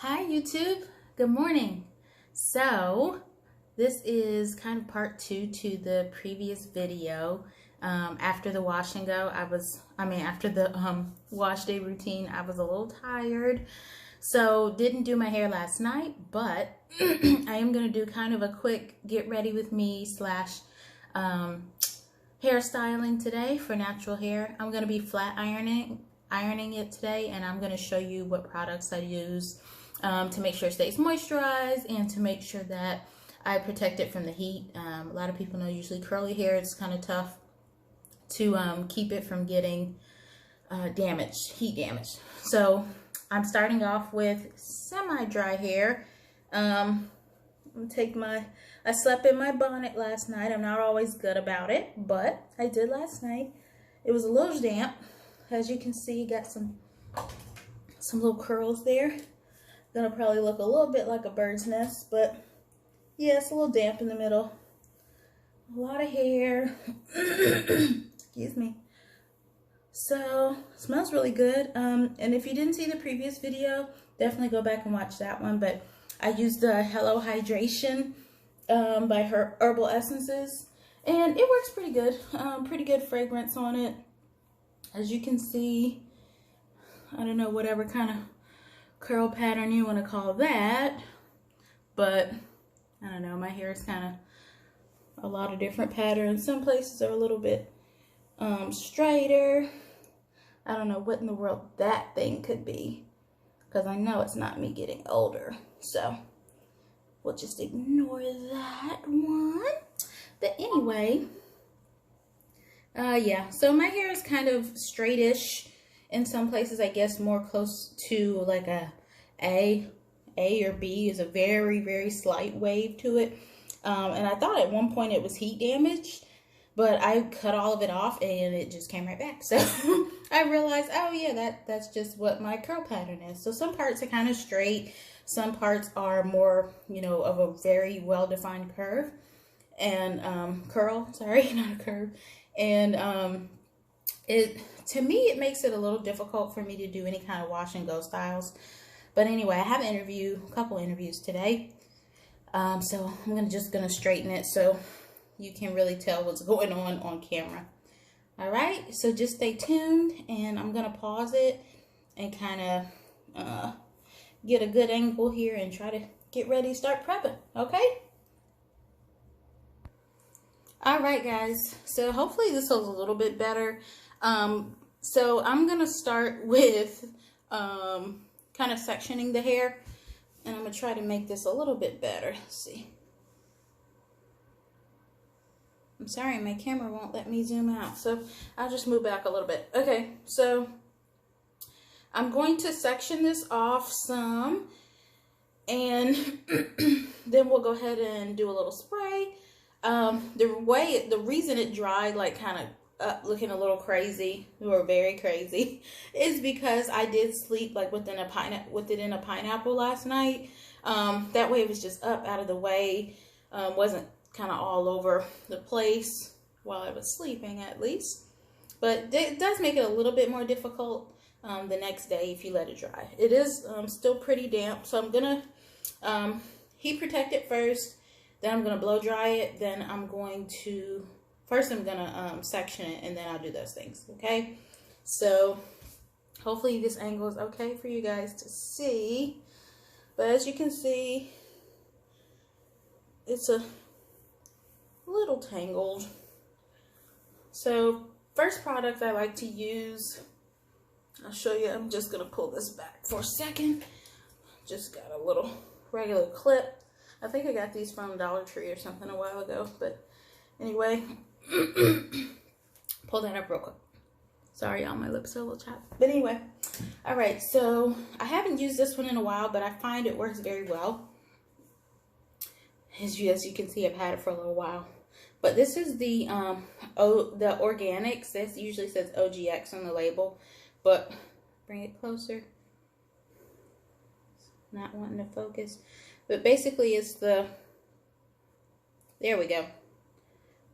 Hi YouTube, good morning. So this is kind of part 2 to the previous video. After the wash and go, after the wash day routine, I was a little tired. So didn't do my hair last night, but I am going to do kind of a quick get ready with me slash hairstyling today for natural hair. I'm going to be flat ironing it today, and I'm going to show you what products I use to make sure it stays moisturized and to make sure that I protect it from the heat. A lot of people know usually curly hair, it's kind of tough to keep it from getting heat damage. So I'm starting off with semi-dry hair. I slept in my bonnet last night. I'm not always good about it, but I did last night. It was a little damp. As you can see, got some little curls there. Gonna probably look a little bit like a bird's nest, but yeah, it's a little damp in the middle. A lot of hair. Excuse me. So, smells really good. And if you didn't see the previous video, definitely go back and watch that one. But I used the Hello Hydration by her Herbal Essences, and it works pretty good. Pretty good fragrance on it. As you can see, I don't know whatever kind of curl pattern you want to call that, but I don't know, my hair is kind of a lot of different patterns. Some places are a little bit straighter. I don't know what in the world that thing could be, because I know it's not me getting older, so we'll just ignore that one. But anyway, yeah, so my hair is kind of straightish. In some places, I guess more close to like A or B is a very, very slight wave to it. And I thought at one point it was heat damaged, but I cut all of it off and it just came right back. So I realized, oh yeah, that's just what my curl pattern is. So some parts are kind of straight. Some parts are more, you know, of a very well-defined curve and curl, sorry, not a curve. And to me, it makes it a little difficult for me to do any kind of wash and go styles. But anyway, I have a couple interviews today. So I'm just gonna straighten it so you can really tell what's going on camera. All right, so just stay tuned, and I'm gonna pause it and kind of get a good angle here and try to get ready to start prepping, okay? All right, guys, so hopefully this was a little bit better. So I'm gonna start with kind of sectioning the hair, and I'm gonna try to make this a little bit better. Let's see. I'm sorry, my camera won't let me zoom out, so I'll just move back a little bit. Okay, so I'm going to section this off some, and then we'll go ahead and do a little spray. The reason it dried like kind of looking a little crazy or very crazy is because I did sleep like with it in a pineapple last night. That way it was just up out of the way, wasn't kind of all over the place while I was sleeping, at least. But it does make it a little bit more difficult the next day if you let it dry. It is still pretty damp, so I'm gonna heat protect it first. Then I'm going to blow dry it. Then I'm going to, first I'm going to section it, and then I'll do those things, okay? So hopefully this angle is okay for you guys to see. But as you can see, it's a little tangled. So first product I like to use, I'll show you. I'm just going to pull this back for a second. Just got a little regular clip. I think I got these from Dollar Tree or something a while ago, but anyway, pull that up real quick. Sorry, y'all, my lips are a little chapped. But anyway, all right, so I haven't used this one in a while, but I find it works very well. As you can see, I've had it for a little while. But this is the Organics. This usually says OGX on the label, but bring it closer. Not wanting to focus. But basically it's there we go.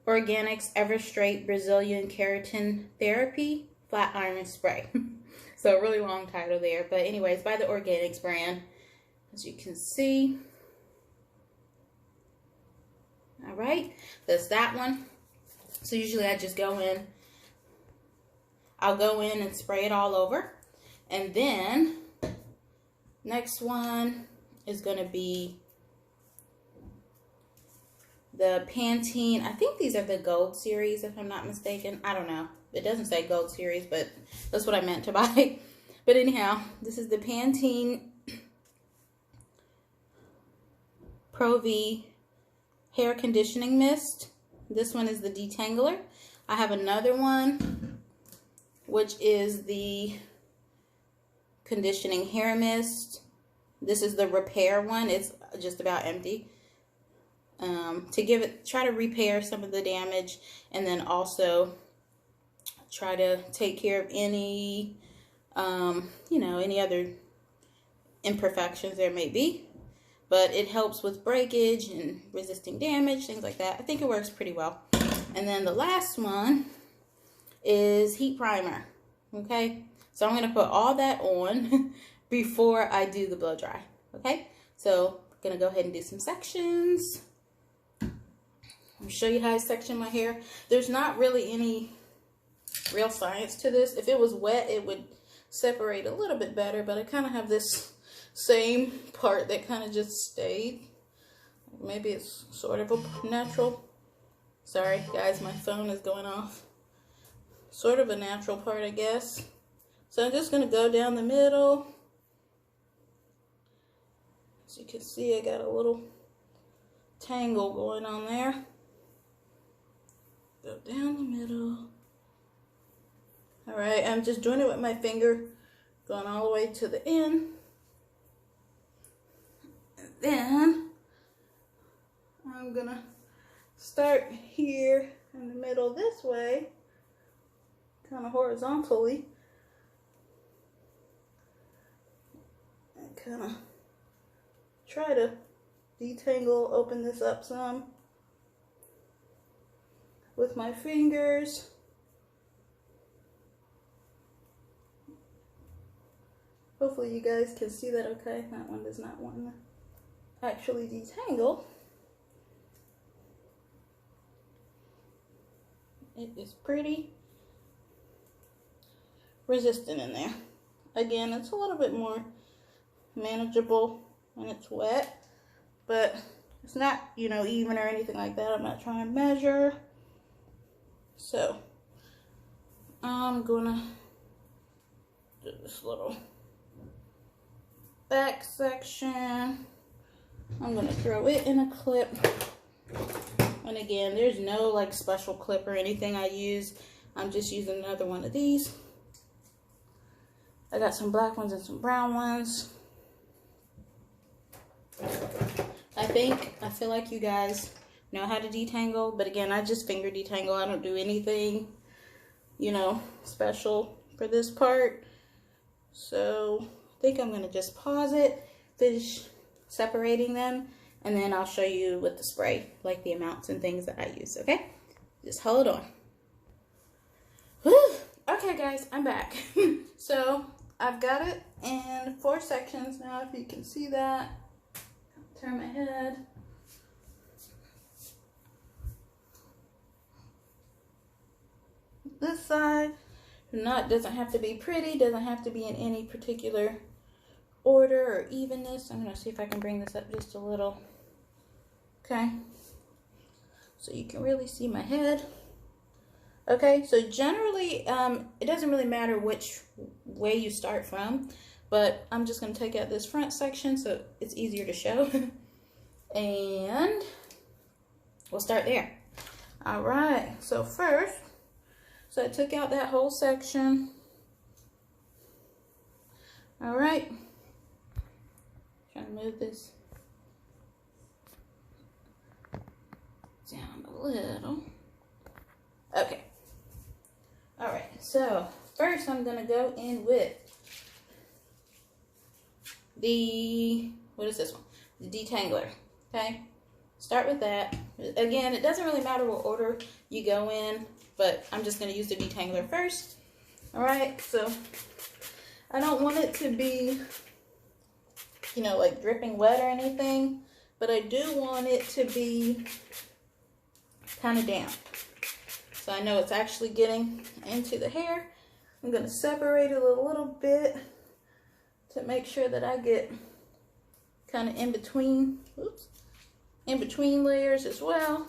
Organics Ever Straight Brazilian Keratin Therapy Flat Iron Spray. So a really long title there. But anyways, by the Organics brand. as you can see. All right, that's that one. So usually I just go in, I'll go in and spray it all over. And then next one is going to be the Pantene. I think these are the Gold series, if I'm not mistaken. I don't know. It doesn't say Gold series, but that's what I meant to buy. But anyhow, this is the Pantene Pro V Hair Conditioning Mist. This one is the Detangler. I have another one, which is the Conditioning Hair Mist. This is the Repair one. It's just about empty. To give it, try to repair some of the damage, and then also try to take care of any, you know, any other imperfections there may be. But it helps with breakage and resisting damage, things like that. I think it works pretty well. And then the last one is Heat Primer. Okay, so I'm going to put all that on before I do the blow dry. Okay, so I'm going to go ahead and do some sections. I'll show you how I section my hair. There's not really any real science to this. If it was wet, it would separate a little bit better, but I kind of have this same part that kind of just stayed. Maybe it's sort of a natural. Sorry guys, my phone is going off. Sort of a natural part, I guess. So I'm just going to go down the middle. As you can see, I got a little tangle going on there. Go down the middle. Alright, I'm just doing it with my finger, going all the way to the end. And then I'm gonna start here in the middle this way, kind of horizontally, and kind of try to detangle, open this up some with my fingers. Hopefully you guys can see that okay. That one does not want to actually detangle. It is pretty resistant in there. Again, it's a little bit more manageable when it's wet, but it's not, you know, even or anything like that. I'm not trying to measure. So I'm gonna do this little back section. I'm gonna throw it in a clip. And again, there's no like special clip or anything I use. I'm just using another one of these. I got some black ones and some brown ones. I feel like you guys know how to detangle, but again, I just finger detangle. I don't do anything, you know, special for this part. So I think I'm gonna just pause it, finish separating them, and then I'll show you with the spray, like the amounts and things that I use, okay? Just hold on. Whew. Okay guys, I'm back. So I've got it in 4 sections now, if you can see that. Turn my head. This side, doesn't have to be pretty, doesn't have to be in any particular order or evenness. I'm gonna see if I can bring this up just a little. Okay, so you can really see my head. Okay, so generally it doesn't really matter which way you start from, but I'm just going to take out this front section so it's easier to show. And we'll start there. All right, so first, so I took out that whole section. All right, trying to move this down a little. Okay. All right, so first I'm gonna go in with the, what is this one? The Detangler, okay? Start with that. Again, it doesn't really matter what order you go in, but I'm just gonna use the Detangler first. All right, so I don't want it to be you know, like dripping wet or anything, but I do want it to be kind of damp. So I know it's actually getting into the hair. I'm going to separate it a little bit to make sure that I get kind of in between layers as well,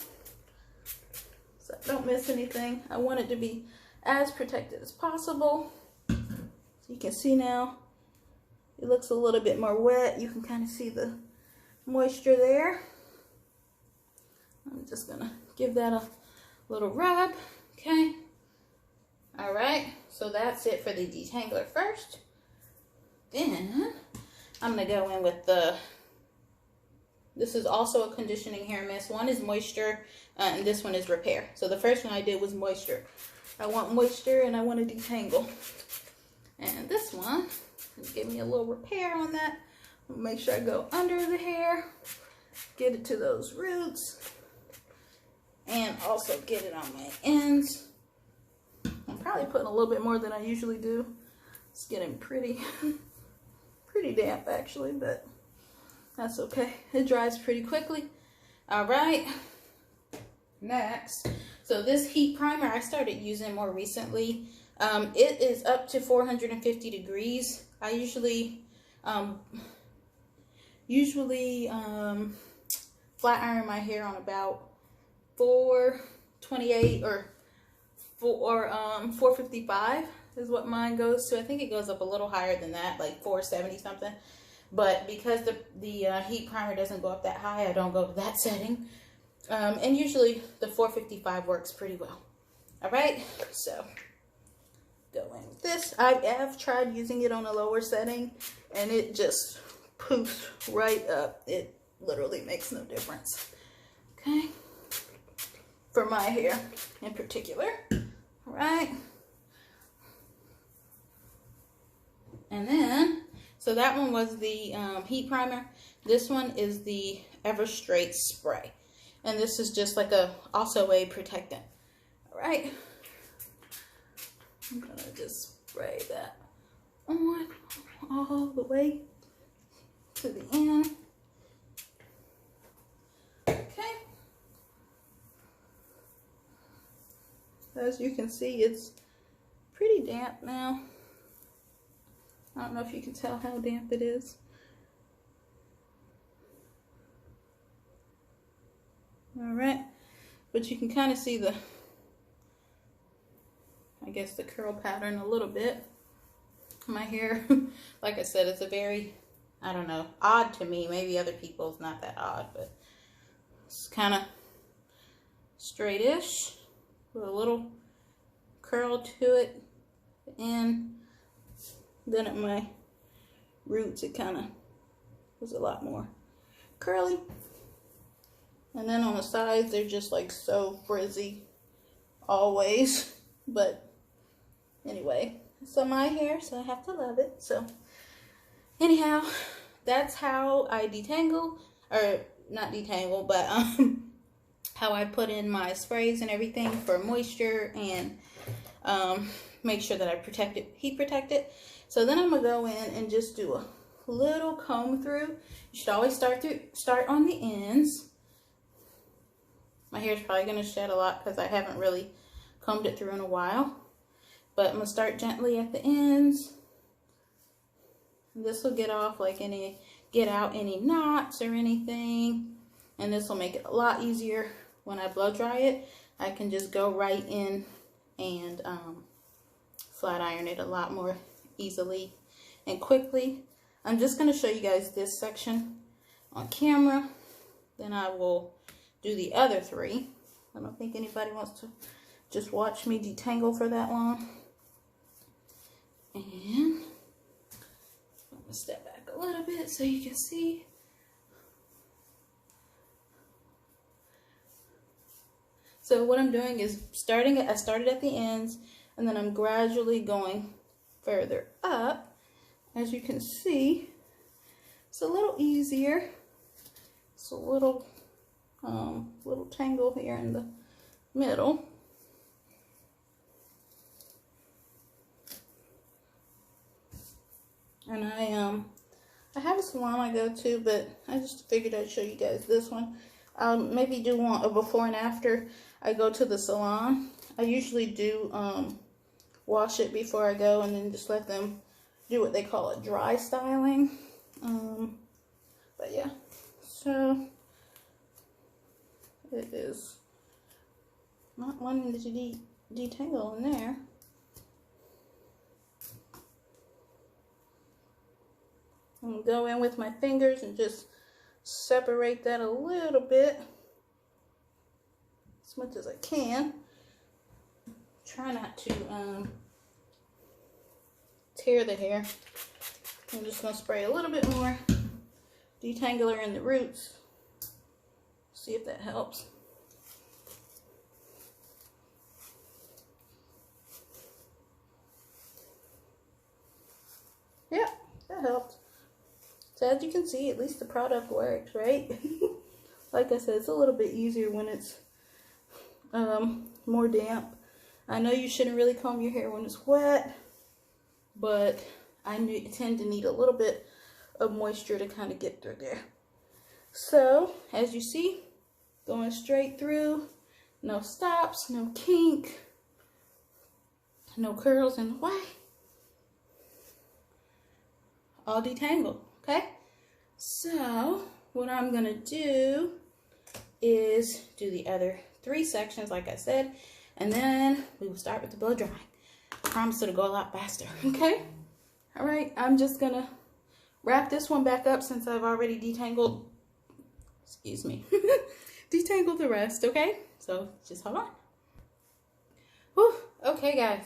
so I don't miss anything. I want it to be as protected as possible. So you can see now it looks a little bit more wet. You can kind of see the moisture there. I'm just gonna give that a little rub. Okay, all right, so that's it for the detangler first. Then I'm gonna go in with this is also a conditioning hair mist. One is moisture, and this one is repair. So the first one I did was moisture. I want moisture and I want to detangle. And this one, give me a little repair on that. Make sure I go under the hair, get it to those roots, and also get it on my ends. I'm probably putting a little bit more than I usually do. It's getting pretty damp actually, but that's okay. It dries pretty quickly. All right, next. So this heat primer I started using more recently. It is up to 450 degrees. I usually flat iron my hair on about 428 or 455 is what mine goes to. I think it goes up a little higher than that, like 470 something. But because the heat primer doesn't go up that high, I don't go to that setting. And usually the 455 works pretty well. All right, so go in with this. I have tried using it on a lower setting, and it just poofs right up. It literally makes no difference. Okay, for my hair in particular. All right, and then so that one was the heat primer. This one is the Ever Straight spray, and this is just like also a protectant. All right, I'm gonna just spray that on all the way to the end. Okay, as you can see, it's pretty damp now. I don't know if you can tell how damp it is. All right, but you can kind of see the, I guess, the curl pattern a little bit. My hair, like I said, it's a very, I don't know, odd to me. Maybe other people it's not that odd, but it's kind of straightish with a little curl to it, and then at my roots it kind of was a lot more curly, and then on the sides they're just like so frizzy always. But anyway, it's on my hair, so I have to love it. So anyhow, that's how I detangle, or not detangle, but how I put in my sprays and everything for moisture, and make sure that I protect it, heat protect it. So then I'm gonna go in and just do a little comb through. You should always start on the ends. My hair is probably gonna shed a lot because I haven't really combed it through in a while. But I'm gonna start gently at the ends. This will get out any knots or anything, and this will make it a lot easier when I blow dry it. I can just go right in and flat iron it a lot more easily and quickly. I'm just going to show you guys this section on camera, then I will do the other three. I don't think anybody wants to just watch me detangle for that long. And I'm going to step back a little bit so you can see. So what I'm doing is I started at the ends, and then I'm gradually going further up. As you can see, it's a little easier. It's a little tangle here in the middle. And I have a salon I go to, but I just figured I'd show you guys this one. Maybe do want a before and after I go to the salon. I usually do wash it before I go and then just let them do what they call a dry styling. But yeah, so it is not wanting to detangle in there. I'm going to go in with my fingers and just separate that a little bit, as much as I can. Try not to tear the hair. I'm just going to spray a little bit more Detangler in the roots. See if that helps. Yeah, that helped. So as you can see, at least the product works, right? Like I said, it's a little bit easier when it's more damp. I know you shouldn't really comb your hair when it's wet, but I tend to need a little bit of moisture to kind of get through there. So as you see, going straight through, no stops, no kink, no curls in the way, all detangled. Okay, so what I'm gonna do is do the other 3 sections, like I said, and then we will start with the blow drying. I promise it'll go a lot faster. Okay, all right, I'm just gonna wrap this one back up since I've already detangled, excuse me, detangled the rest. Okay, so just hold on. Whew. Okay guys,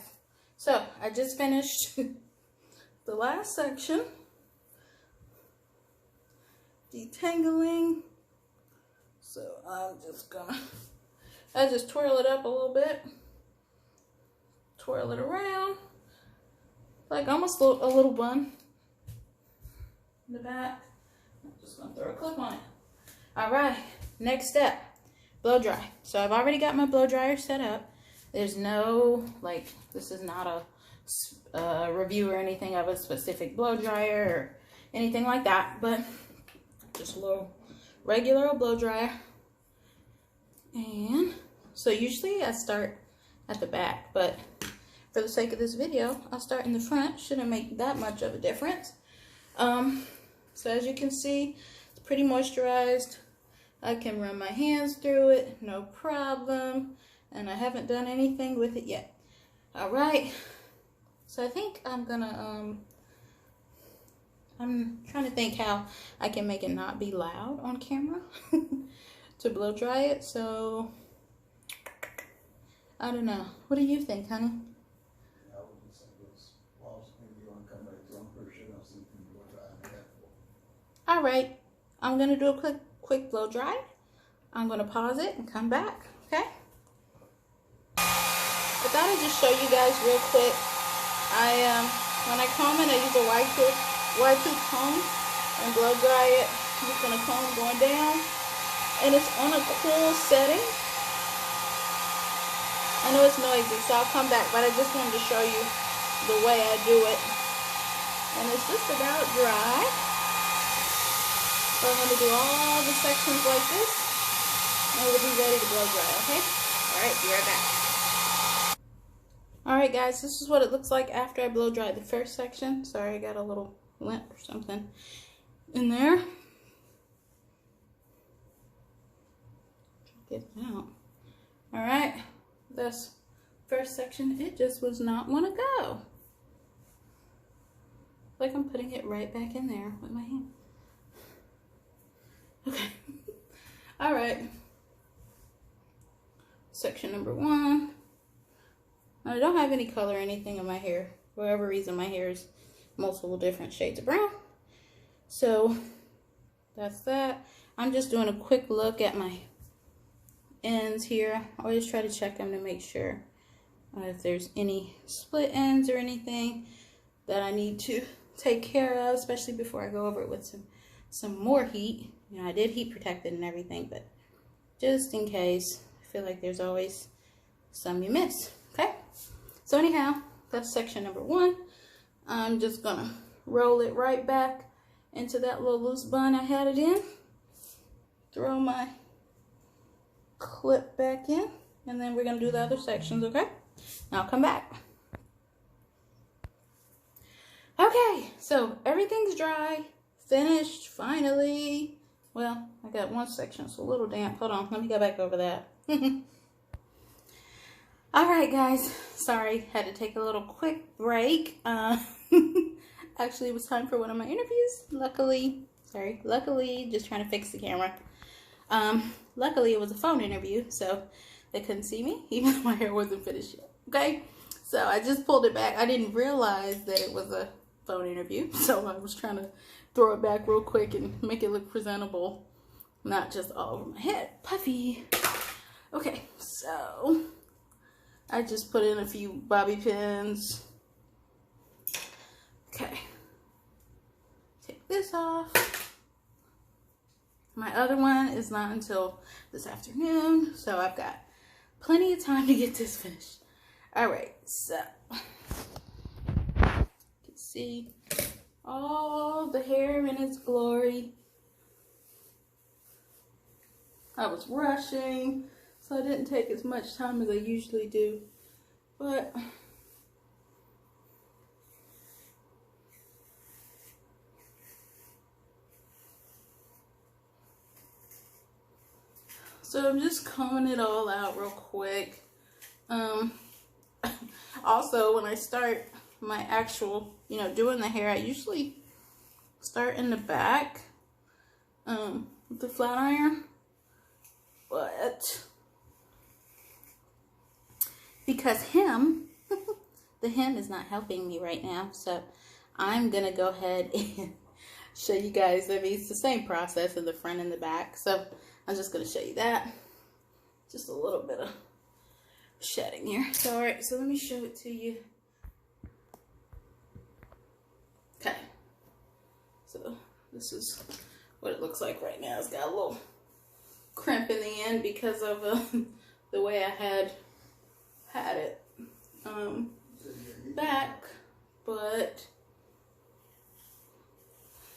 so I just finished the last section, detangling. So I just twirl it up a little bit, twirl it around like almost a little bun in the back. I'm just gonna throw a clip on it. All right, next step, blow dry. So I've already got my blow dryer set up. There's no, like, this is not a review or anything of a specific blow dryer or anything like that, but just a little regular blow dryer. And so usually I start at the back, but for the sake of this video, I'll start in the front. Shouldn't make that much of a difference. So as you can see, it's pretty moisturized. I can run my hands through it, no problem. And I haven't done anything with it yet. All right. So I think I'm gonna, I'm trying to think how I can make it not be loud on camera to blow dry it. So I don't know. What do you think, honey? All right, I'm gonna do a quick blow dry. I'm gonna pause it and come back. Okay. I thought I'd just show you guys real quick. When I comb it, I use a wide tooth comb and blow dry it. I'm just gonna comb going down, and it's on a cool setting. I know it's noisy, so I'll come back, but I just wanted to show you the way I do it. And it's just about dry. So I'm going to do all the sections like this, and we'll be ready to blow dry, okay? All right, be right back. All right, guys, this is what it looks like after I blow dry the first section. Sorry, I got a little lint or something in there. Get it out. All right, this first section, it just was not want to go. Like I'm putting it right back in there with my hand. Okay. All right. Section number 1. I don't have any color or anything in my hair. For whatever reason, my hair is multiple different shades of brown. So that's that. I'm just doing a quick look at my ends here. I always try to check them to make sure if there's any split ends or anything that I need to take care of, especially before I go over it with some more heat. You know, I did heat protect it and everything, but just in case, I feel like there's always some you miss. Okay, so anyhow, that's section number 1. I'm just gonna roll it right back into that little loose bun I had it in. Throw my clip back in, and then we're gonna do the other sections, okay? Now I'll come back. Okay, so everything's dry, finished, finally. Well, I got one section, it's a little damp. Hold on, let me go back over that. All right, guys, sorry, had to take a little quick break. Actually, it was time for one of my interviews. Luckily, just trying to fix the camera. Luckily, it was a phone interview, so they couldn't see me, even though my hair wasn't finished yet, okay? So I just pulled it back. I didn't realize that it was a phone interview, so I was trying to throw it back real quick and make it look presentable, not just all over my head. Puffy. Okay, so I just put in a few bobby pins. Okay, take this off. My other one is not until this afternoon, so I've got plenty of time to get this finished. All right, so you can see all the hair in its glory. I was rushing, so I didn't take as much time as I usually do, but so I'm just combing it all out real quick. Also, when I start my actual, doing the hair, I usually start in the back with the flat iron, but because the hem is not helping me right now, so I'm gonna go ahead and show you guys. I mean, it's the same process in the front and the back, so I'm just gonna show you that. Just a little bit of shedding here. So, all right, so let me show it to you. Okay, so this is what it looks like right now. It's got a little crimp in the end because of the way I had it back, but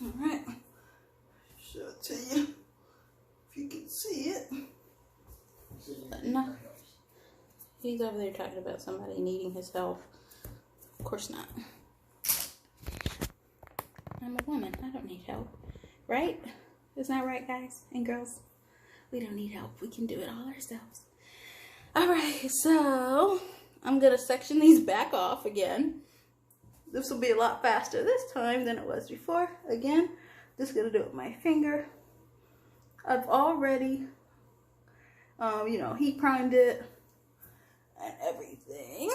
all right, show it to you if you can see it. But no, he's over there talking about somebody needing his help. Of course not. I'm a woman. I don't need help, right? Isn't that right, guys and girls? We don't need help. We can do it all ourselves. All right, so I'm gonna section these back off again. This will be a lot faster this time than it was before. Again, just gonna do it with my finger. I've already, heat primed it and everything.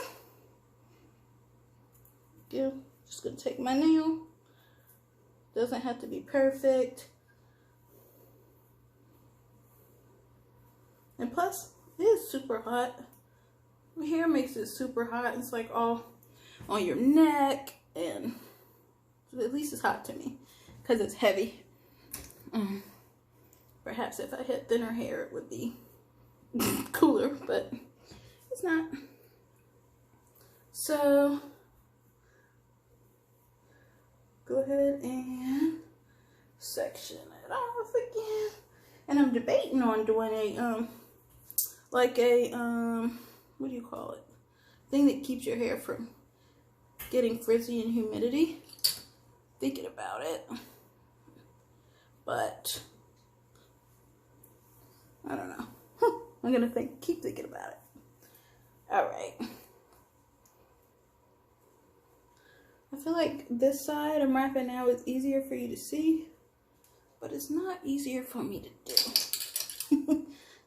Yeah, just gonna take my nail. Doesn't have to be perfect. And plus, it is super hot. My hair makes it super hot. It's like all on your neck, and at least it's hot to me because it's heavy. Perhaps if I had thinner hair, it would be cooler, but it's not. So go ahead and section it off again. And I'm debating on doing a what do you call it? Thing that keeps your hair from getting frizzy and humidity. Thinking about it, but I don't know. I'm gonna keep thinking about it. All right. I feel like this side I'm wrapping now is easier for you to see, but it's not easier for me to do.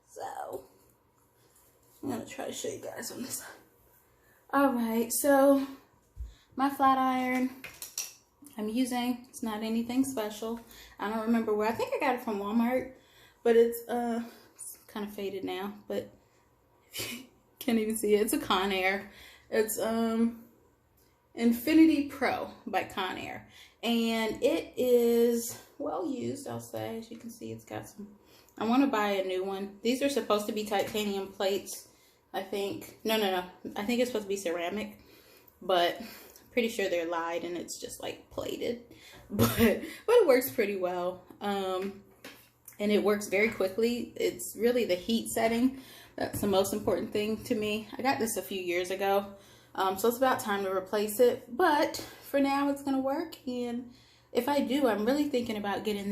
So I'm gonna try to show you guys on this side. All right, so my flat iron I'm using, it's not anything special. I don't remember where. I think I got it from Walmart, but it's kind of faded now, but can't even see it. It's a Conair. It's Infinity Pro by Conair, and it is well used, I'll say. As you can see, it's got some. I want to buy a new one. These are supposed to be titanium plates, I think. No. I think it's supposed to be ceramic, but pretty sure they're lied and it's just like plated, but it works pretty well. And it works very quickly. It's really the heat setting that's the most important thing to me. I got this a few years ago, so it's about time to replace it. But for now, it's gonna work. And if I do, I'm really thinking about getting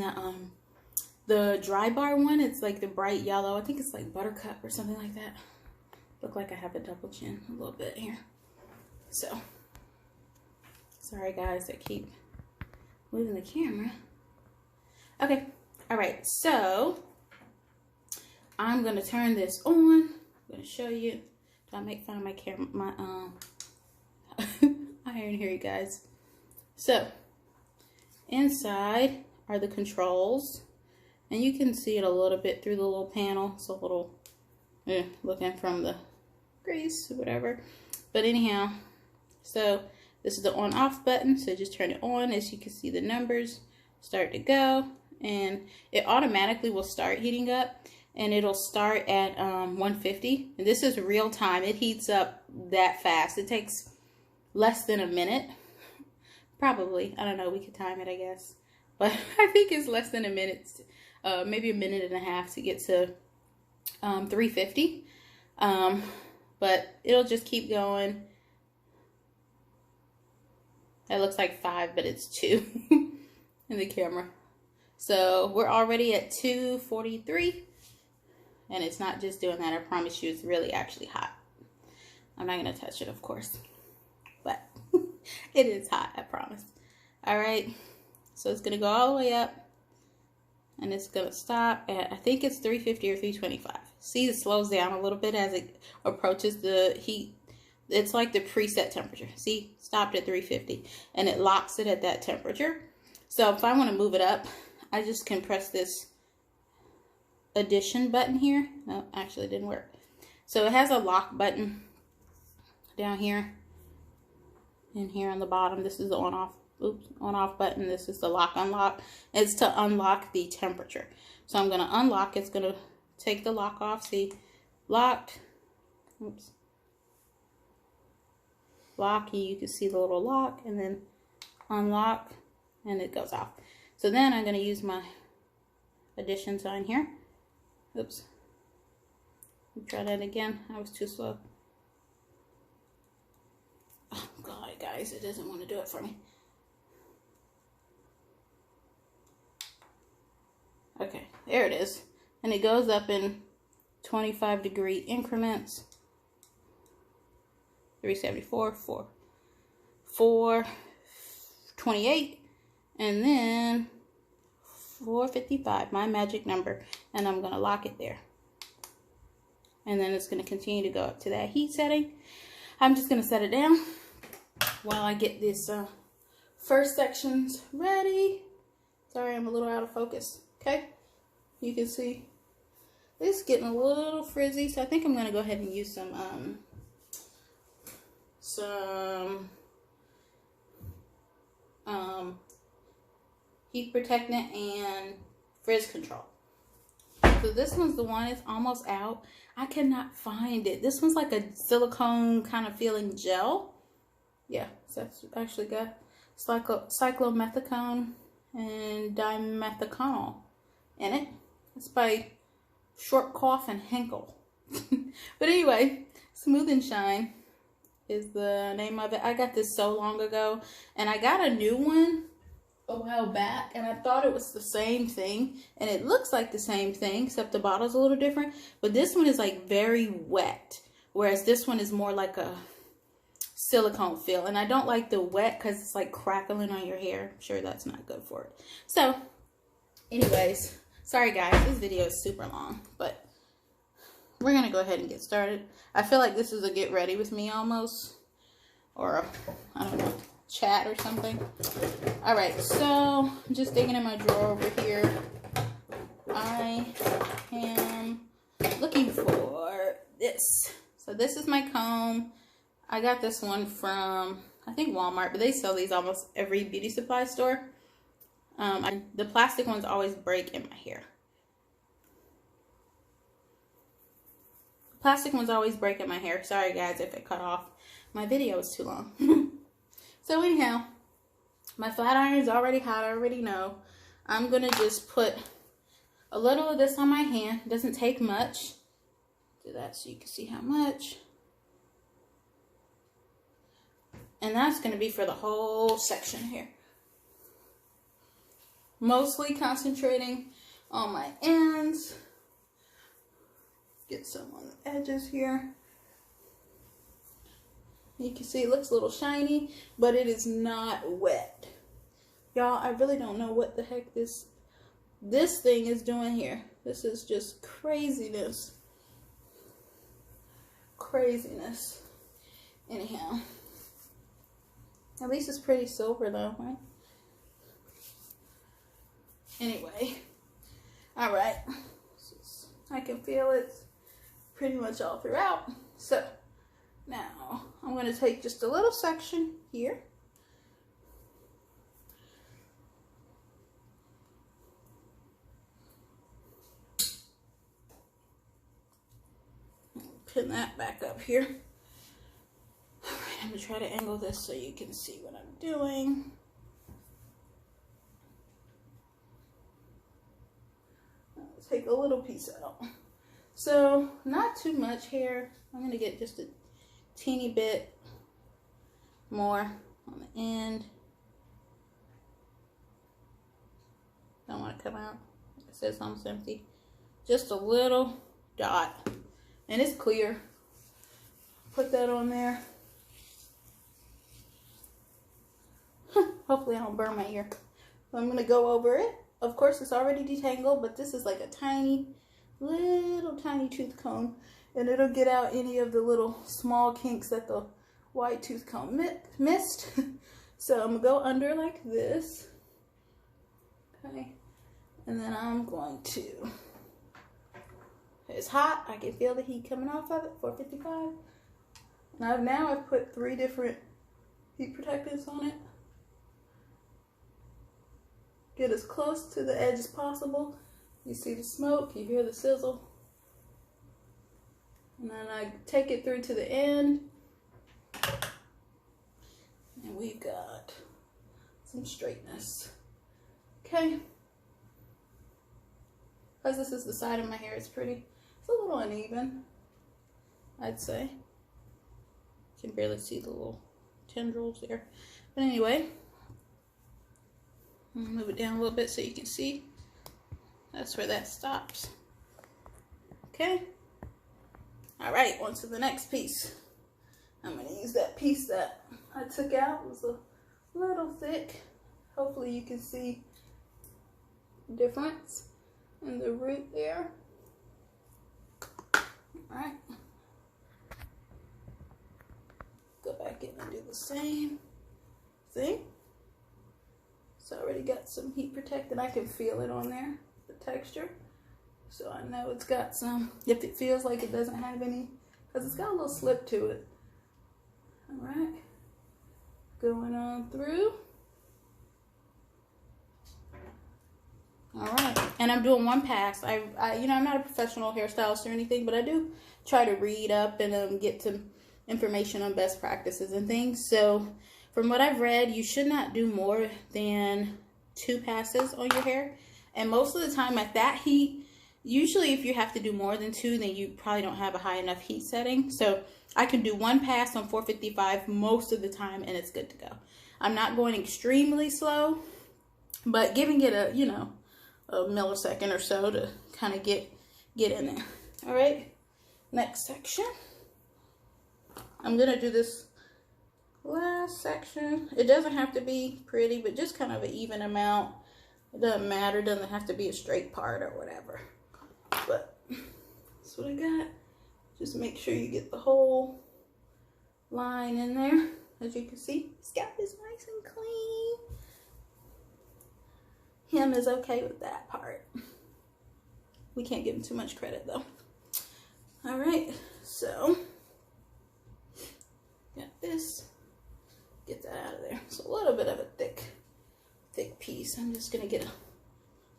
the dry bar one. It's like the bright yellow. I think it's like buttercup or something like that. Look like I have a double chin a little bit here. So, sorry guys, I keep moving the camera. Okay. All right, so I'm gonna turn this on. I'm gonna show you. Don't make fun of my camera, my iron here, you guys. So inside are the controls, and you can see it a little bit through the little panel. It's a little looking from the grease or whatever. But anyhow, so this is the on-off button. So just turn it on. As you can see, the numbers start to go. And it automatically will start heating up, and it'll start at 150. And this is real time. It heats up that fast. It takes less than a minute, probably. I don't know. We could time it, I guess, but I think it's less than a minute, maybe a minute and a half to get to 350. But it'll just keep going. It looks like 5, but it's 2 in the camera. So we're already at 243, and it's not just doing that. I promise you, it's really actually hot. I'm not going to touch it, of course, but it is hot, I promise. All right, so it's going to go all the way up, and it's going to stop at, I think it's 350 or 325. See, it slows down a little bit as it approaches the heat. It's like the preset temperature. See, stopped at 350, and it locks it at that temperature. So if I want to move it up, I just can press this addition button here. No, actually it didn't work. So it has a lock button down here and here on the bottom. This is the on-off button. This is the lock-unlock. It's to unlock the temperature. So I'm going to unlock. It's going to take the lock off. See, locked. Oops. Lock, you can see the little lock, and then unlock, and it goes off. So then I'm going to use my addition sign here. Oops. Try that again. I was too slow. Oh, God, guys, it doesn't want to do it for me. Okay, there it is. And it goes up in 25-degree increments. 374, 428. And then 455, my magic number, and I'm going to lock it there. And then it's going to continue to go up to that heat setting. I'm just going to set it down while I get this first sections ready. Sorry, I'm a little out of focus. Okay, you can see it's getting a little frizzy, so I think I'm going to go ahead and use some heat protectant and frizz control. So this one's the one, it's almost out. I cannot find it. This one's like a silicone kind of feeling gel. Yeah, so that's actually got cyclomethicone and dimethiconol in it. It's by Short Cough and Henkel. But anyway, Smooth and Shine is the name of it. I got this so long ago, and I got a new one a while back, and I thought it was the same thing, and it looks like the same thing, except the bottle's a little different. But this one is like very wet, whereas this one is more like a silicone feel. And I don't like the wet because it's like crackling on your hair. I'm sure that's not good for it. So anyways, sorry guys, this video is super long, but we're gonna go ahead and get started. I feel like this is a get ready with me almost, or a, I don't know, chat or something. All right, so I'm just digging in my drawer over here. I am looking for this. So this is my comb. I got this one from, I think, Walmart, but they sell these almost every beauty supply store. The plastic ones always break in my hair. Plastic ones always break in my hair. Sorry guys if it cut off. My video is too long. So anyhow, my flat iron is already hot, I already know. I'm gonna just put a little of this on my hand. It doesn't take much. Do that so you can see how much. And that's gonna be for the whole section here. Mostly concentrating on my ends. Get some on the edges here. You can see it looks a little shiny, but it is not wet. Y'all, I really don't know what the heck this thing is doing here. This is just craziness. Craziness. Anyhow. At least it's pretty silver though, right? Anyway. Alright. I can feel it pretty much all throughout. So, now I'm going to take just a little section here. Pin that back up here. Alright, I'm going to try to angle this so you can see what I'm doing. I'll take a little piece out. So, not too much hair. I'm going to get just a teeny bit more on the end. Don't want to come out. It says almost empty. Just a little dot. And it's clear. Put that on there. Hopefully I don't burn my ear. So I'm going to go over it. Of course it's already detangled, but this is like a tiny, little tiny tooth comb. And it'll get out any of the little small kinks that the white tooth comb missed. So I'm going to go under like this. Okay. And then I'm going to... It's hot. I can feel the heat coming off of it. 455. And I've put 3 different heat protectants on it. Get as close to the edge as possible. You see the smoke. You hear the sizzle. And then I take it through to the end. And we've got some straightness. Okay. Because this is the side of my hair, it's a little uneven, I'd say. You can barely see the little tendrils there. But anyway, I'm gonna move it down a little bit so you can see. That's where that stops. Okay. All right, on to the next piece. I'm gonna use that piece that I took out. It was a little thick. Hopefully you can see the difference in the root there. All right. Go back in and do the same thing. So I already got some heat protectant. I can feel it on there, the texture. So I know it's got some, if it feels like it doesn't have any, because it's got a little slip to it. All right. Going on through. All right, and I'm doing one pass. You know, I'm not a professional hairstylist or anything, but I do try to read up and get some information on best practices and things. So from what I've read, you should not do more than 2 passes on your hair. And most of the time at that heat, usually if you have to do more than 2, then you probably don't have a high enough heat setting. So I can do 1 pass on 455 most of the time and it's good to go. I'm not going extremely slow, but giving it a, you know, a millisecond or so to kind of get in there. All right, next section. I'm gonna do this last section. It doesn't have to be pretty, but just kind of an even amount. It doesn't matter. It doesn't have to be a straight part or whatever. But that's what I got. Just make sure you get the whole line in there. As you can see, scalp is nice and clean. Him is okay with that part. We can't give him too much credit though. All right, so got this. Get that out of there. It's a little bit of a thick piece. I'm just gonna get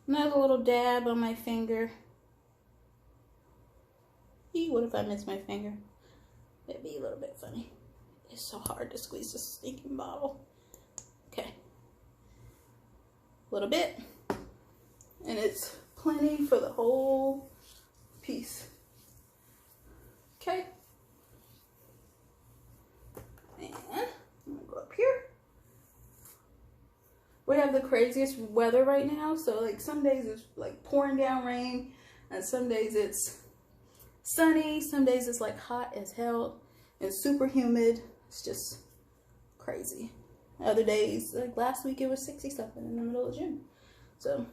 another little dab on my finger. What if I miss my finger? That'd be a little bit funny. It's so hard to squeeze this stinking bottle. little bit, and it's plenty for the whole piece. Okay. And I'm gonna go up here. We have the craziest weather right now, so like some days it's like pouring down rain, and some days it's sunny, some days it's like hot as hell and super humid. It's just crazy. Other days, like last week, it was 60 something in the middle of June. So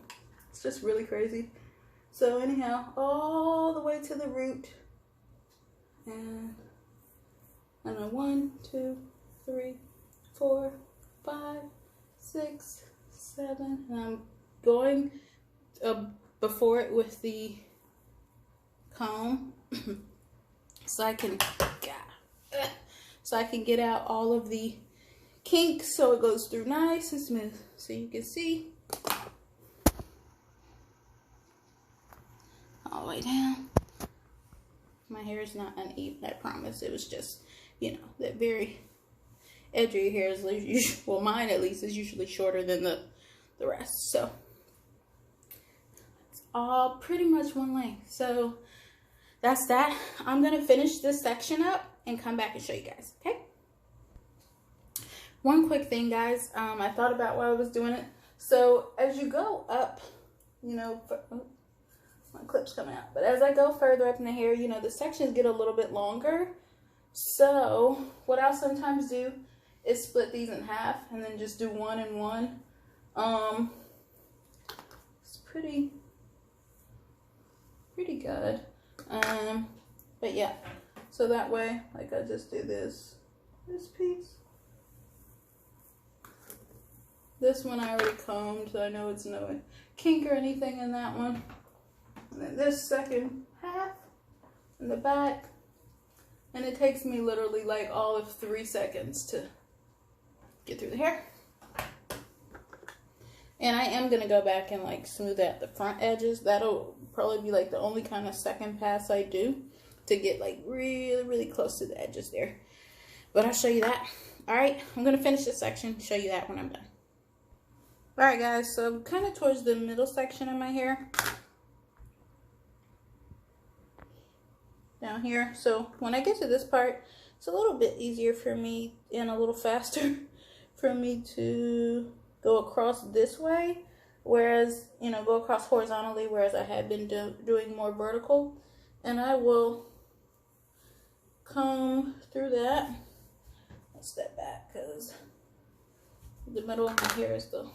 it's just really crazy. So anyhow, all the way to the root. And I don't know, 1, 2, 3, 4, 5, 6, 7. And I'm going before it with the comb so I can get out all of the kinks so it goes through nice and smooth. So you can see all the way down. My hair is not uneven, I promise. It was just, you know, that very edge of your hair is usually, well, mine at least is usually shorter than the rest. So it's all pretty much one length. So that's that. I'm gonna finish this section up and come back and show you guys, okay? One quick thing, guys, I thought about while I was doing it. So as you go up, you know, my clip's coming out, but as I go further up in the hair, you know, the sections get a little bit longer. So what I'll sometimes do is split these in half and then just do 1 and 1. It's pretty good. But yeah, so that way, like, I just do this piece. This one I already combed, so I know it's no kink or anything in that one. And then this second half in the back. And it takes me literally like all of 3 seconds to get through the hair. And I am going to go back and like smooth out the front edges. That'll probably be like the only kind of second pass I do to get like really, really close to the edges there. But I'll show you that. Alright, I'm going to finish this section, show you that when I'm done. Alright guys, so I'm kind of towards the middle section of my hair. Down here. So when I get to this part, it's a little bit easier for me and a little faster for me to go across this way. Whereas, you know, go across horizontally, whereas I had been doing more vertical. And I will comb through that. I'll step back because the middle of my hair is the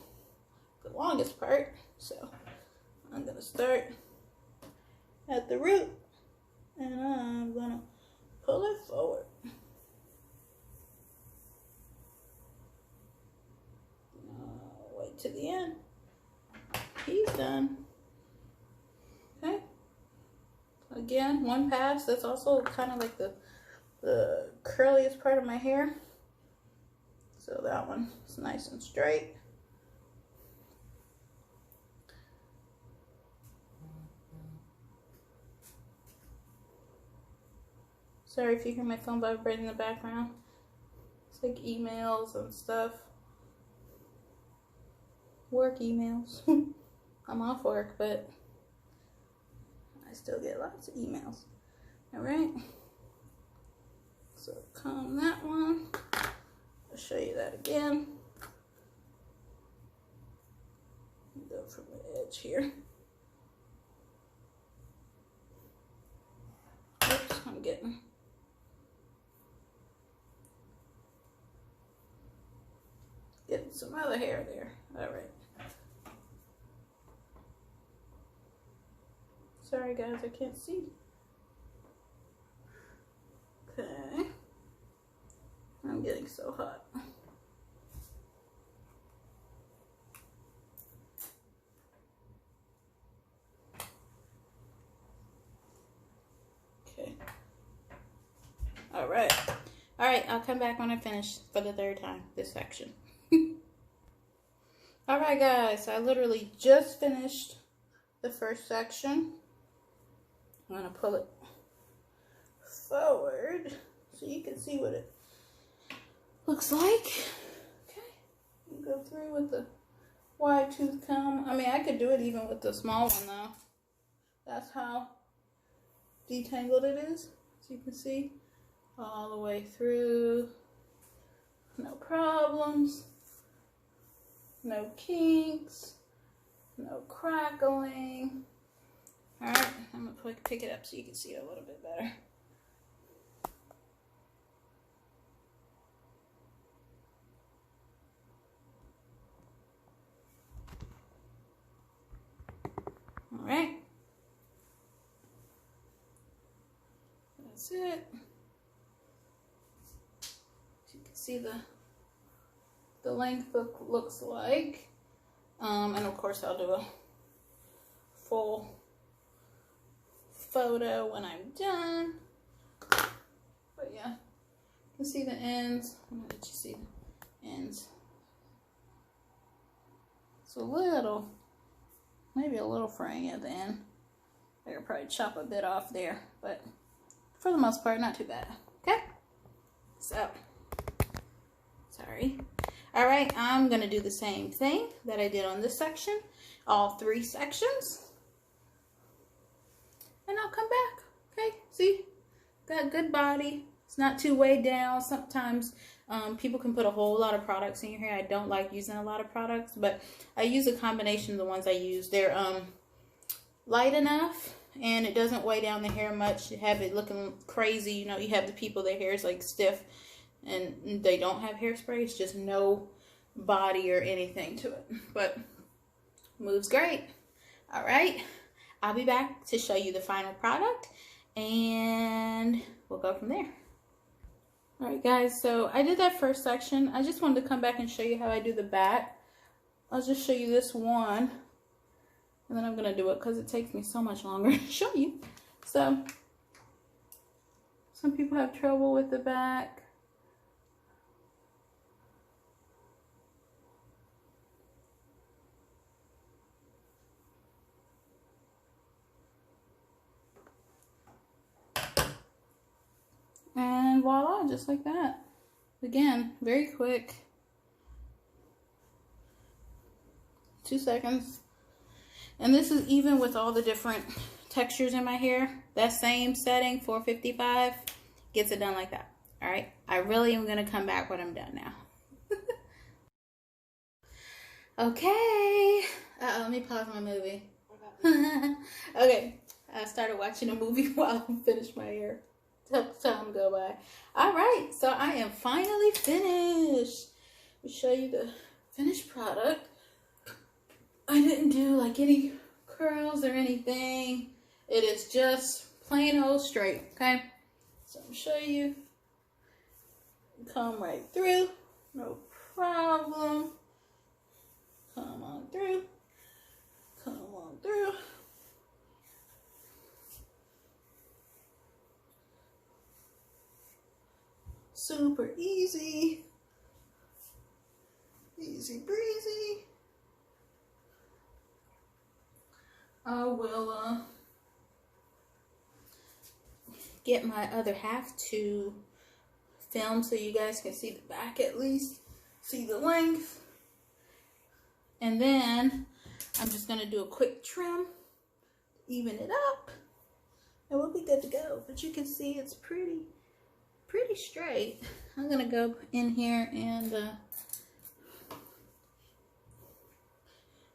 longest part. So I'm going to start at the root and I'm going to pull it forward. Wait to the end. He's done. Okay. Again, one pass. That's also kind of like the curliest part of my hair. So that one is nice and straight. Sorry if you hear my phone vibrating in the background. It's like emails and stuff. Work emails. I'm off work, but I still get lots of emails. Alright. So comb that one. I'll show you that again. Go from the edge here. Oops, I'm getting some other hair there. Alright. Sorry guys, I can't see. Okay. I'm getting so hot. Okay. Alright. Alright, I'll come back when I finish for the 3rd time this section. Alright guys, I literally just finished the first section. I'm going to pull it forward so you can see what it looks like. Okay, go through with the wide tooth comb. I mean, I could do it even with the small one though. That's how detangled it is, as you can see, all the way through. No problems, no kinks, no crackling. All right, I'm gonna pick it up so you can see it a little bit better. All right, that's it. You can see the length looks like, and of course I'll do a full photo when I'm done. But yeah, you can see the ends. I'm gonna let you see the ends. It's a little, maybe a little fraying at the end. I could probably chop a bit off there, but for the most part, not too bad. Okay, so sorry. All right, I'm gonna do the same thing that I did on this section, all 3 sections, and I'll come back. Okay, see, got good body. It's not too weighed down. Sometimes people can put a whole lot of products in your hair. I don't like using a lot of products, but I use a combination of the ones I use. They're light enough, and it doesn't weigh down the hair much. You have it looking crazy. You know, you have the people, their hair is like stiff, and they don't have hairspray. It's just no body or anything to it, but moves great. All right, I'll be back to show you the final product, and we'll go from there. All right, guys, so I did that first section. I just wanted to come back and show you how I do the back. I'll just show you this one, and then I'm gonna do it because it takes me so much longer to show you. So some people have trouble with the back. And voila, just like that. Again, very quick. 2 seconds. And this is even with all the different textures in my hair. That same setting, 455, gets it done like that. All right, I really am gonna come back when I'm done now. Okay, let me pause my movie. Okay, I started watching a movie while I finished my hair. Time go by. All right, so I am finally finished. Let me show you the finished product. I didn't do like any curls or anything. It is just plain old straight, okay? So I'm show you. Come right through, no problem. Come on through. Come on through. Super easy. Easy breezy. I will get my other half to film so you guys can see the back at least, see the length. And then I'm just gonna do a quick trim, even it up, and we'll be good to go. But you can see it's pretty straight. I'm gonna go in here and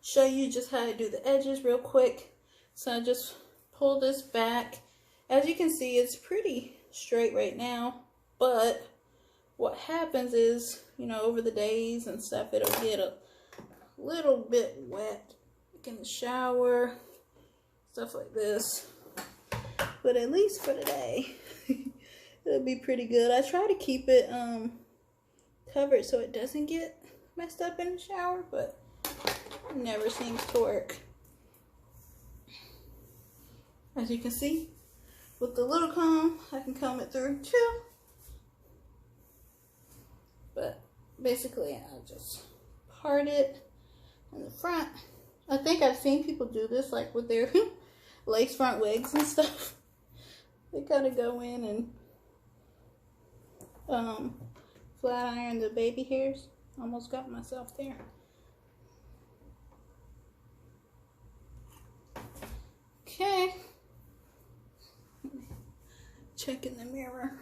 show you just how to do the edges real quick. So I just pull this back. As you can see, it's pretty straight right now, but what happens is, you know, over the days and stuff, it'll get a little bit wet, like in the shower, stuff like this. But at least for today, it'll be pretty good. I try to keep it covered so it doesn't get messed up in the shower, but it never seems to work. As you can see, with the little comb, I can comb it through too. But basically, I'll just part it in the front. I think I've seen people do this like with their lace front wigs and stuff. They kind of go in and flat iron the baby hairs. Almost got myself there. check in the mirror.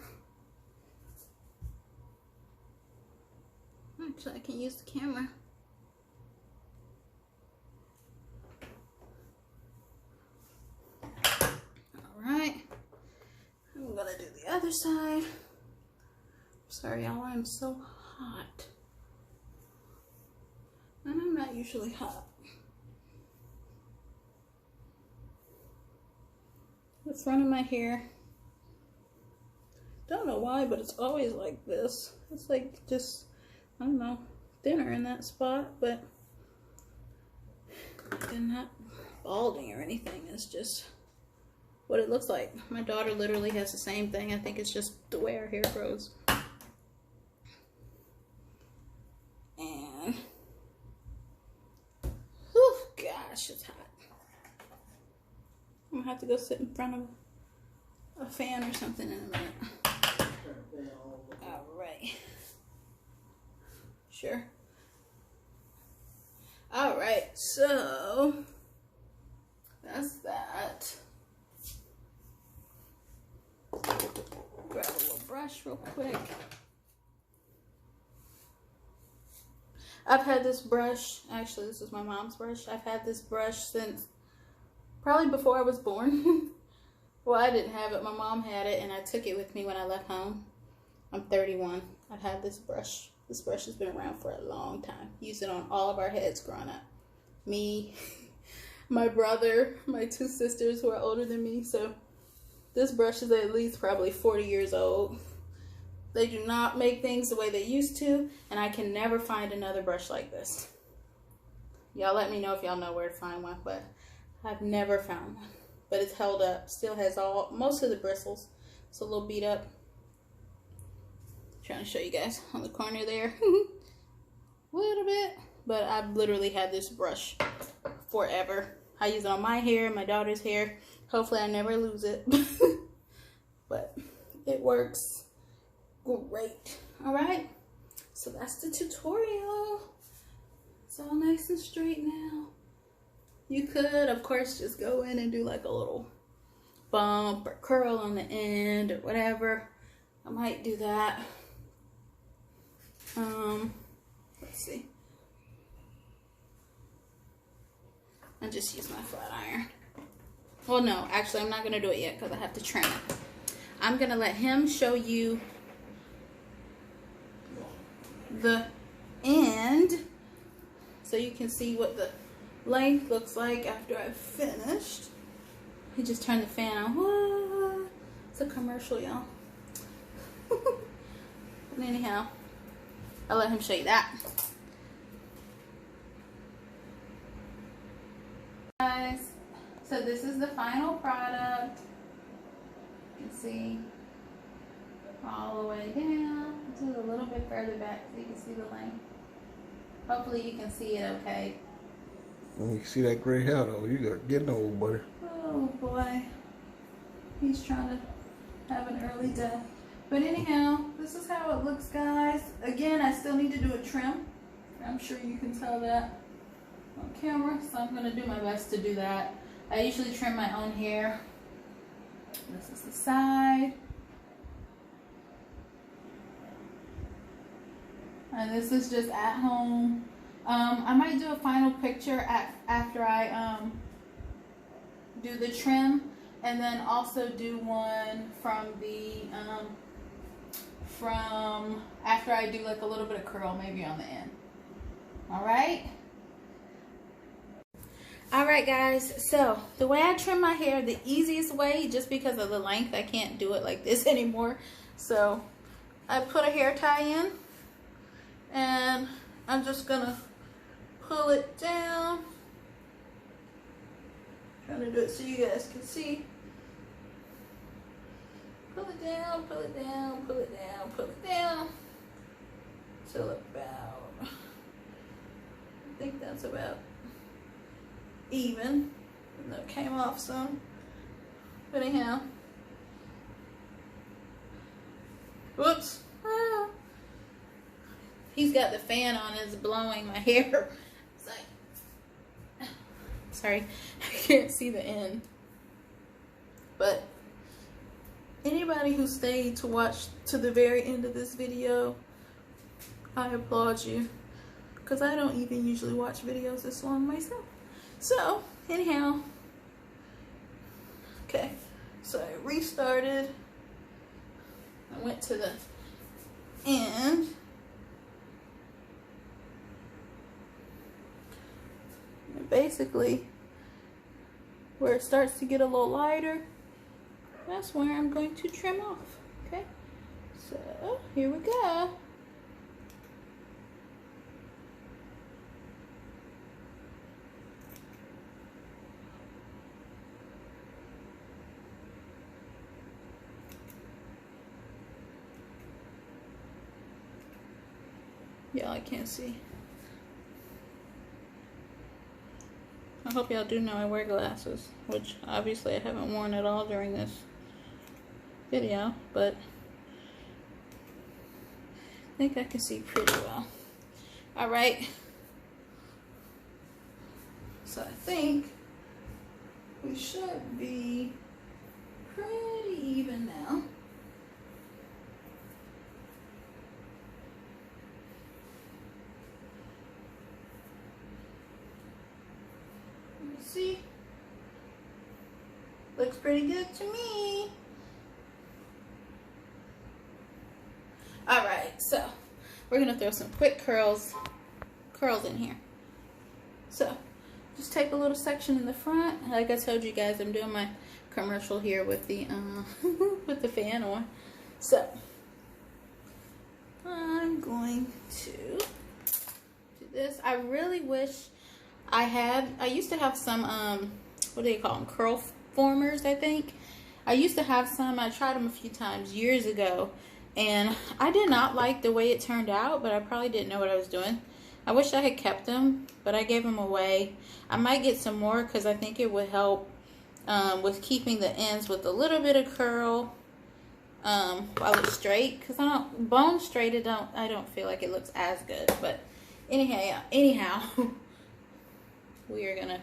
Actually, I can use the camera. Alright. I'm gonna do the other side. Sorry, y'all, I'm so hot. And I'm not usually hot. The front of my hair. Don't know why, but it's always like this. It's like just, I don't know, thinner in that spot, but I'm not balding or anything. It's just what it looks like. My daughter literally has the same thing. I think it's just the way our hair grows. And, whew, gosh, it's hot. I'm gonna have to go sit in front of a fan or something in a minute. All right. Sure. All right, so that's that. Grab a little brush real quick. I've had this brush, actually this is my mom's brush. I've had this brush since probably before I was born. Well, I didn't have it. My mom had it and I took it with me when I left home. I'm 31. I've had this brush. This brush has been around for a long time. Used it on all of our heads growing up. Me, my brother, my two sisters who are older than me. So this brush is at least probably 40 years old. They do not make things the way they used to, and I can never find another brush like this. Y'all let me know if y'all know where to find one, but I've never found one. But it's held up. Still has most of the bristles. It's a little beat up. Trying to show you guys on the corner there. A little bit. But I've literally had this brush forever. I use it on my hair, my daughter's hair. Hopefully I never lose it. But it works great. Alright. So that's the tutorial. It's all nice and straight now. You could, of course, just go in and do like a little bump or curl on the end or whatever. I might do that. Let's see. I just use my flat iron. Well, no, actually, I'm not going to do it yet because I have to trim it. I'm going to let him show you the end so you can see what the length looks like after I've finished. He just turned the fan on. Whoa. It's a commercial, y'all. But anyhow, I'll let him show you that. Guys, so this is the final product. You can see all the way down. Just a little bit further back so you can see the length. Hopefully you can see it okay. You can see that gray hair though. You got getting old, buddy. Oh boy. He's trying to have an early death. But anyhow, this is how it looks, guys. Again, I still need to do a trim. I'm sure you can tell that on camera, so I'm going to do my best to do that. I usually trim my own hair. This is the side. And this is just at home. I might do a final picture after I do the trim, and then also do one from the from after I do like a little bit of curl maybe on the end. Alright guys, so the way I trim my hair, the easiest way, just because of the length, I can't do it like this anymore, so I put a hair tie in and I'm just gonna pull it down. Trying to do it so you guys can see. Pull it down, pull it down, pull it down, pull it down. Till about, I think that's about even. And that came off some. But anyhow. Whoops. Ah. He's got the fan on, it's blowing my hair. It's like, sorry, I can't see the end. But Anybody who stayed to watch to the very end of this video, I applaud you, because I don't even usually watch videos this long myself. So anyhow, okay, so I restarted. I went to the end. And basically, where it starts to get a little lighter, that's where I'm going to trim off. Okay, so here we go. Y'all, I can't see. I hope y'all do know I wear glasses, which obviously I haven't worn at all during this video, but I think I can see pretty well. Alright. So I think we should be pretty even now. See, looks pretty good to me. All right, so we're gonna throw some quick curls in here. So just take a little section in the front. Like I told you guys, I'm doing my commercial here with the with the fan on. So I'm going to do this. I really wish I used to have some, what do they call them? Curl formers, I think. I used to have some. I tried them a few times years ago, and I did not like the way it turned out, but I probably didn't know what I was doing. I wish I had kept them, but I gave them away. I might get some more because I think it would help with keeping the ends with a little bit of curl while it's straight. Because I don't, bone straight, I don't feel like it looks as good. But anyhow. We are gonna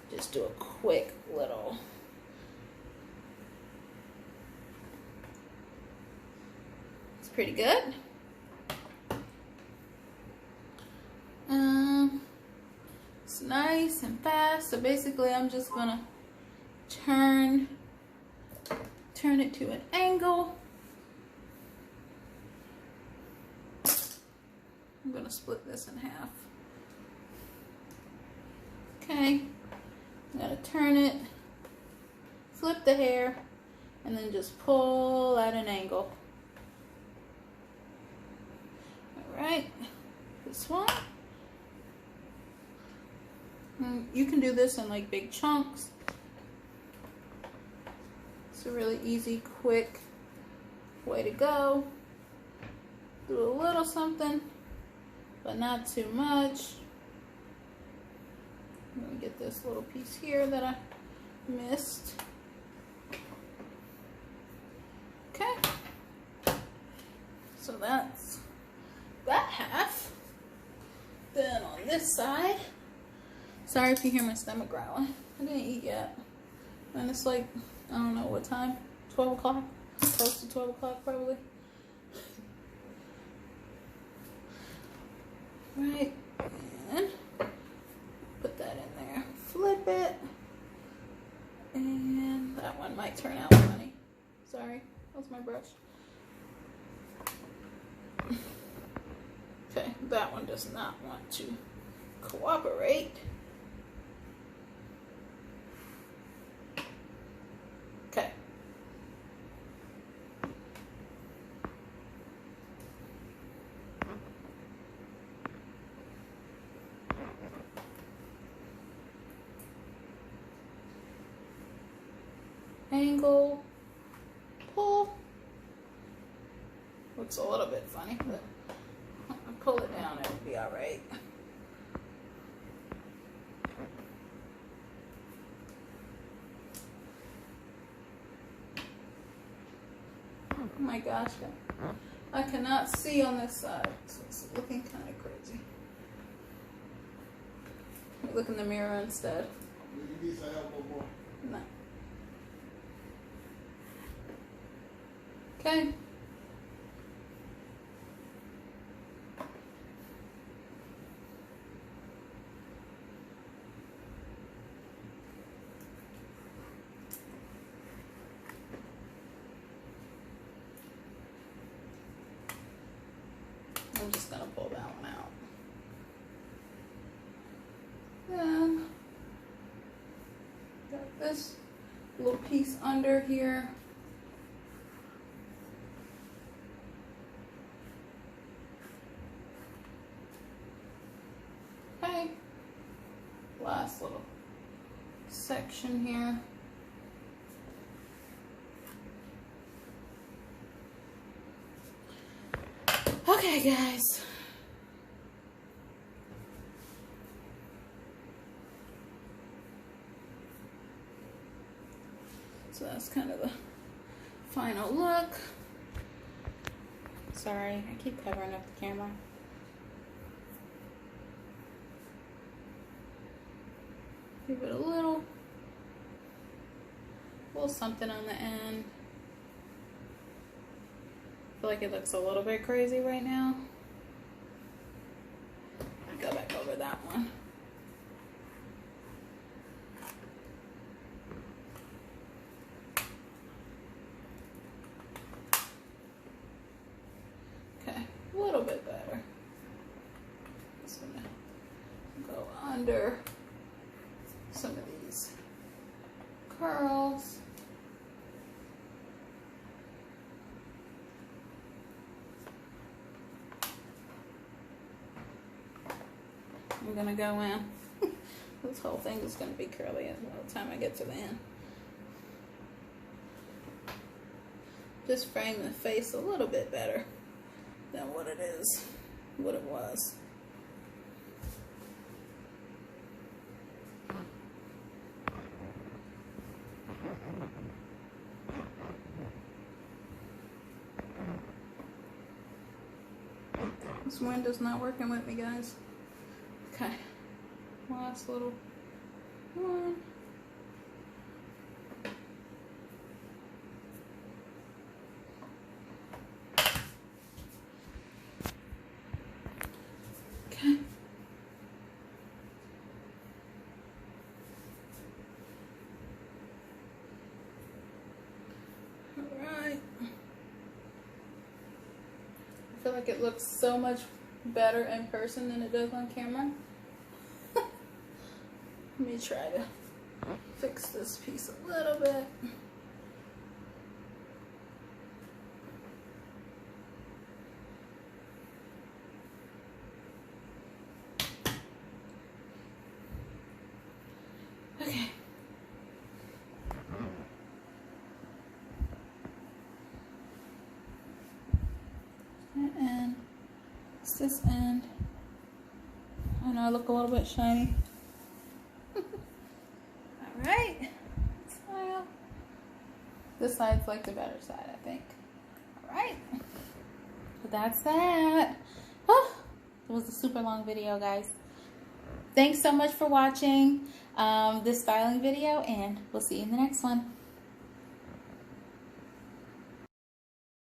just do a quick little it's pretty good. It's nice and fast. So basically I'm just gonna turn it to an angle. I'm gonna split this in half. Okay, I'm gonna turn it, flip the hair, and then just pull at an angle. Alright, this one. And you can do this in like big chunks. It's a really easy, quick way to go. Do a little something, but not too much. Let me get this little piece here that I missed. Okay. So that's that half. Then on this side, sorry if you hear my stomach growling. I didn't eat yet. And it's like, I don't know what time, 12 o'clock? Close to 12 o'clock probably. Right. And put that in there, flip it, and that one might turn out funny. Sorry, that's my brush. Okay, that one does not want to cooperate. Okay. Angle, pull. Looks a little bit funny, but I'll pull it down, it'll be all right. Oh my gosh, I cannot see on this side, so it's looking kind of crazy. Look in the mirror instead. You need some help more. No. Okay. I'm just gonna pull that one out. Then got this little piece under here. Okay. Last little section here. Okay, guys. So that's kind of the final look. Sorry, I keep covering up the camera. Give it a little something on the end. I feel like it looks a little bit crazy right now. Go back over that one. Okay, a little bit better. Just gonna go under some of these curls. I'm gonna go in. This whole thing is gonna be curly by the time I get to the end. Just frame the face a little bit better than what it was. This window's not working with me, guys. Okay, last little one. Okay. All right. I feel like it looks so much better in person than it does on camera. Let me try to fix this piece a little bit. Okay. And it's this end. I know I look a little bit shiny. Alright. Smile. This side's like the better side, I think. Alright. So that's that. Oh, it was a super long video, guys. Thanks so much for watching this styling video, and we'll see you in the next one.